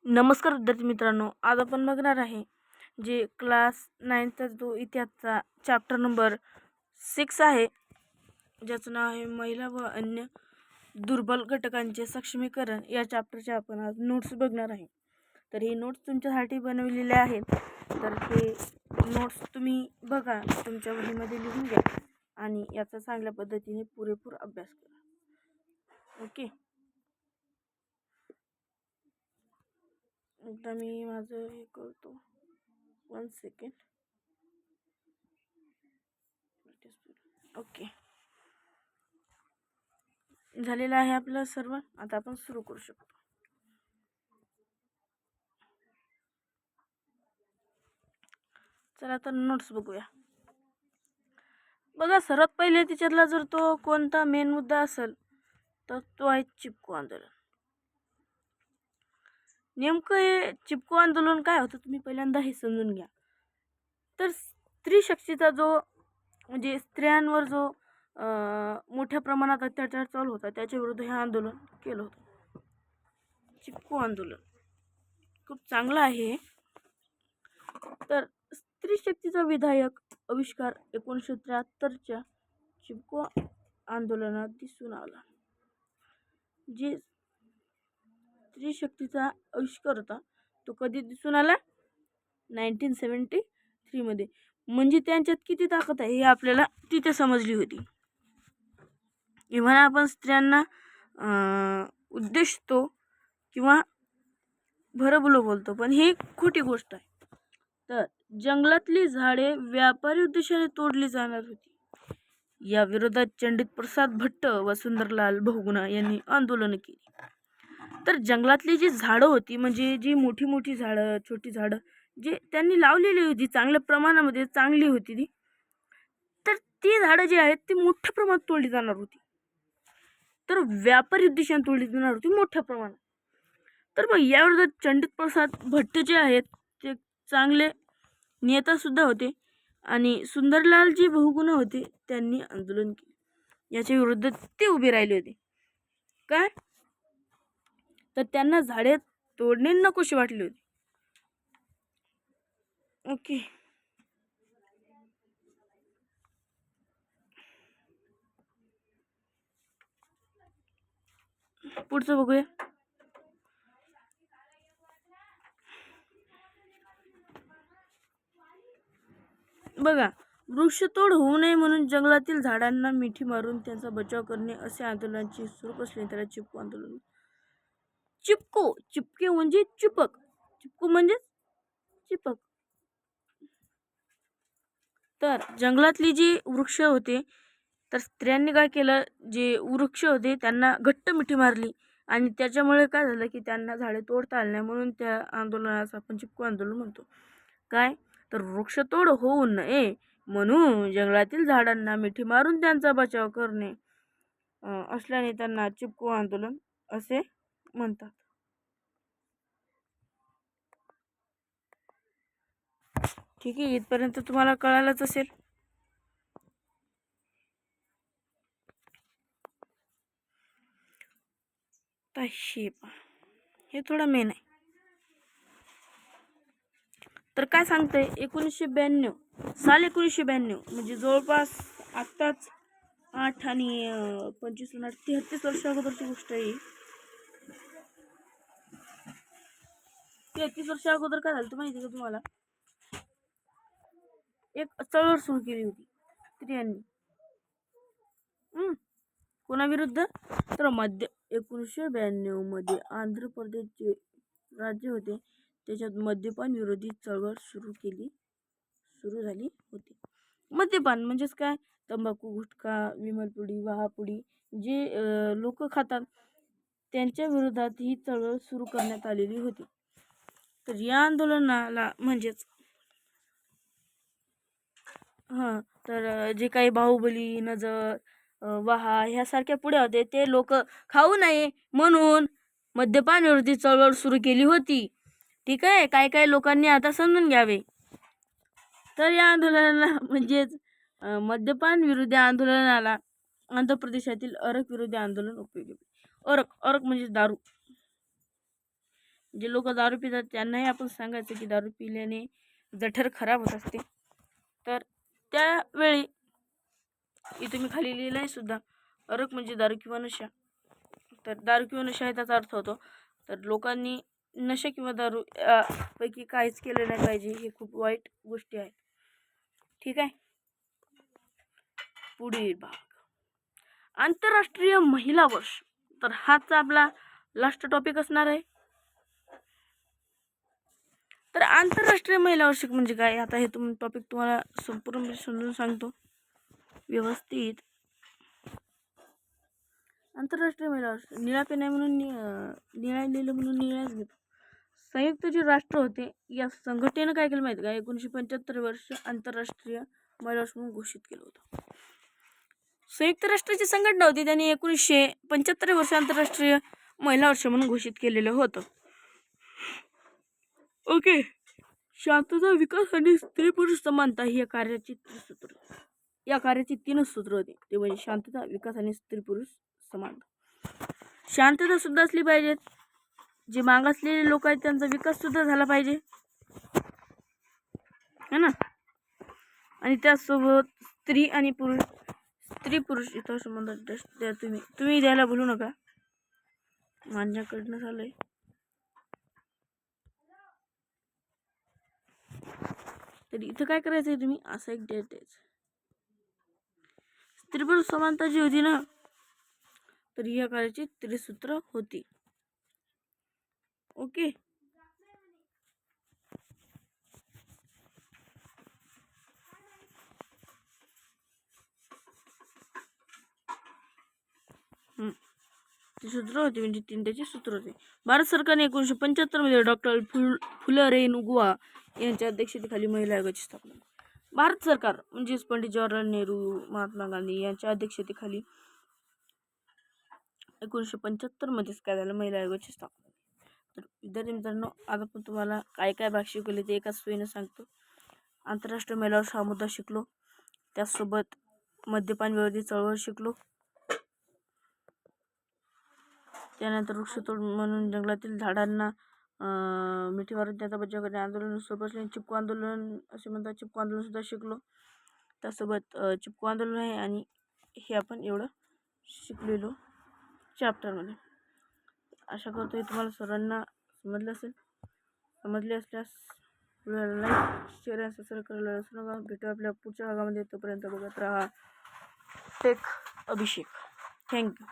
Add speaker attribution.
Speaker 1: नमस्कार विद्यार्थी मित्रांनो, आज आपण बघणार आहे जे क्लास 9चा जो इतिहासचा चॅप्टर नंबर 6 आहे, ज्याचं नाव आहे महिला व अन्य दुर्बल घटकांचे सक्षमीकरण. या चॅप्टरचे आपण आज नोट्स बघणार आहे. तर ही नोट्स तुमच्यासाठी बनवलेले आहेत. तर ते नोट्स तुम्ही बघा, तुमच्या वहीमध्ये लिहून घ्या आणि याचा चांगल्या पद्धतीने पुरेपूर अभ्यास करा. ओके, एकदा मी माझं हे करतो. 1 सेकंड. ओके, झालेलं आहे आपलं सर्व. आता आपण सुरू करू शकतो. चला तर नोट्स बघूया. बघा, सर्वात पहिले तिच्यातला जर तो कोणता मेन मुद्दा असेल तर तो आहे चिपको आंदोलन. नेमकं हे चिपको आंदोलन काय होतं तुम्ही पहिल्यांदा हे समजून घ्या. तर स्त्री शक्तीचा जो म्हणजे स्त्रियांवर जो मोठ्या प्रमाणात अत्याचार चालू होता त्याच्या विरुद्ध हे आंदोलन केलं होतं. चिपको आंदोलन खूप चांगलं आहे. तर स्त्री शक्तीचा विधायक आविष्कार 1973च्या चिपको आंदोलनात दिसून आला. जे स्त्री शक्तीचा आविष्कार होता तो कधी दिसून आला? 1973 मध्ये. म्हणजे त्यांच्यात किती ताकद आहे हे आपल्याला तिथे समजली होती. म्हणा आपण स्त्रियांना उद्देशतो किंवा भरभुलं बोलतो, पण ही खोटी गोष्ट आहे. तर जंगलातली झाडे व्यापारी उद्देशाने तोडली जाणार होती. या विरोधात चंडित प्रसाद भट्ट व सुंदरलाल बहुगुणा यांनी आंदोलन केली. तर जंगलातली जी झाडं होती, म्हणजे जी मोठी मोठी झाडं, छोटी झाडं जे त्यांनी लावलेली होती, चांगल्या प्रमाणामध्ये चांगली होती ती, तर ती झाडं जी आहेत ती मोठ्या प्रमाणात तोडली जाणार होती. तर व्यापारी उद्देशाने तोडली जाणार होती मोठ्या प्रमाणात. तर मग याविरोधात चंडित प्रसाद भट्ट जे आहेत ते चांगले नेता सुद्धा होते आणि सुंदरलालजी बहुगुणा होते, त्यांनी आंदोलन केले. याच्या विरुद्ध ते उभे राहिले होते. काय तर त्यांना झाडे तोडणे नकोशी वाटले होते. ओके, पुढचं बघूया. बघा, वृक्षतोड होऊ नये म्हणून जंगलातील झाडांना मिठी मारून त्यांचा बचाव करणे असे आंदोलनाची स्वरूप असले त्याला चिपको आंदोलन. चिपके म्हणजे चिपक, चिपको म्हणजे चिपक. तर जंगलातली जी वृक्ष होते, तर स्त्रियांनी काय केलं, जे वृक्ष होते त्यांना घट्ट मिठी मारली आणि त्याच्यामुळे काय झालं की त्यांना झाडे तोडता आली नाही, म्हणून त्या आंदोलनास आपण चिपको आंदोलन म्हणतो. काय तर वृक्षतोड होऊ नये म्हणून जंगलातील झाडांना मिठी मारून त्यांचा बचाव करणे असल्याने त्यांना चिपको आंदोलन असे म्हणतात. ठीक आहे, इथपर्यंत तुम्हाला कळालंच असेल. हे थोडं मेन आहे. तर काय सांगतंय 1992 साल 1992 म्हणजे जवळपास आत्ताच 8 आणि 25 33 वर्ष अगोदरची गोष्ट आहे. 33 वर्ष अगोदर काय झालं माहिती का तुम्हाला? एक चळवळ सुरू केली होती स्त्रियांनी. कोणाविरुद्ध? तर 1992 मध्ये आंध्र प्रदेश जे राज्य होते त्याच्यात मद्यपान विरोधी चळवळ सुरू झाली होती. मद्यपान म्हणजेच काय? तंबाखू, गुटखा, विमलपुडी, वहापुडी जे लोक खातात त्यांच्या विरोधात ही चळवळ सुरू करण्यात आलेली होती. तर या आंदोलनाला म्हणजेच तर जे काही बाहुबली, नजर, वहा ह्यासारख्या पुढे होते ते लोक खाऊ नये म्हणून मद्यपान विरोधी चळवळ सुरू केली होती. ठीक आहे, काही लोकांनी आता समजून घ्यावे. तर या आंदोलनाला म्हणजेच मद्यपान विरोधी आंदोलनाला आंध्र प्रदेशातील अरक विरोधी आंदोलन उपयोगी. अरक म्हणजे दारू. जे लोक दारू पितात त्यांनाही आपण सांगायचं की दारू पिल्याने जठर खराब होत असते. तर त्यावेळी इथे मी खाली लिहिलं आहे सुद्धा, अरक म्हणजे दारू किंवा नशा. तर दारू किंवा नशा आहे त्याचा अर्थ होतो. तर लोकांनी नशा किंवा दारू पैकी काहीच केलं नाही पाहिजे. हे खूप वाईट गोष्टी आहेत. ठीक आहे. पुढील भाग, आंतरराष्ट्रीय महिला वर्ष. तर हाच आपला लास्ट टॉपिक असणार आहे. तर आंतरराष्ट्रीय महिला वर्ष म्हणजे काय, आता हे टॉपिक तुम्हाला संपूर्ण समजून सांगतो व्यवस्थित. आंतरराष्ट्रीय महिला वर्ष, निळा पेन आहे म्हणून निळा लिहिलं म्हणून निळाच घेतो. संयुक्त जे राष्ट्र होते या संघटनेनं काय केलं माहिती का, 1975 वर्ष आंतरराष्ट्रीय महिला वर्ष म्हणून घोषित केलं होतं. संयुक्त राष्ट्राची संघटना होती, त्यांनी 1975 वर्ष आंतरराष्ट्रीय महिला वर्ष म्हणून घोषित केलेलं होतं. ओके. शांतता, विकास आणि स्त्री पुरुष समानता ही या कार्याची तीनच सूत्र होती. ते म्हणजे शांतता, विकास आणि स्त्री पुरुष समानता. शांतता सुद्धा असली पाहिजे, जे मागासलेले लोक आहेत त्यांचा विकास सुद्धा झाला पाहिजे, है ना. आणि त्यासोबत स्त्री आणि पुरुष इथं संबंध तुम्ही द्यायला भूलू नका, माझ्याकडनं झालंय. तर इथं काय करायचंय, तुम्ही असं एक डेट द्यायचं. स्त्री पुरुष समानता जी होती ना, तर या कार्याची त्रिसूत्र होती. ओके. सूत्र होते म्हणजे 3 त्याचे सूत्र होते. भारत सरकारने 1975 मध्ये डॉक्टर फुलरेनुगुवा यांच्या अध्यक्षतेखाली महिला आयोगाची स्थापना. भारत सरकार म्हणजेच पंडित जवाहरलाल नेहरू, महात्मा गांधी यांच्या अध्यक्षतेखाली 1975 मध्येच काय झालं, महिला आयोगाची स्थापना. तर विद्यार्थी मित्रांनो, आज आपण तुम्हाला काय काय भाग शिकवले ते एकाच सोयीनं सांगतो. आंतरराष्ट्रीय महिला वर्ष हा मुद्दा शिकलो, त्याचसोबत मद्यपान विरोधी चळवळ शिकलो, त्यानंतर वृक्षतोड म्हणून जंगलातील झाडांना मिठी मारून त्याचा बचाव करणे आंदोलन सोबत चिपको आंदोलन असे म्हणतात, चिपको आंदोलन सुद्धा शिकलो. त्यासोबत चिपको आंदोलन आहे आणि हे आपण एवढं शिकलेलो चॅप्टरमध्ये. आशा करतो हे तुम्हाला सर्वांना समजले असल्यास लाईक, शेअर आणि सबस्क्राईब करायला विसरू नका. भेटू आपल्या पुढच्या भागामध्ये. तोपर्यंत बघत राहा टेक अभिषेक. थँक्यू.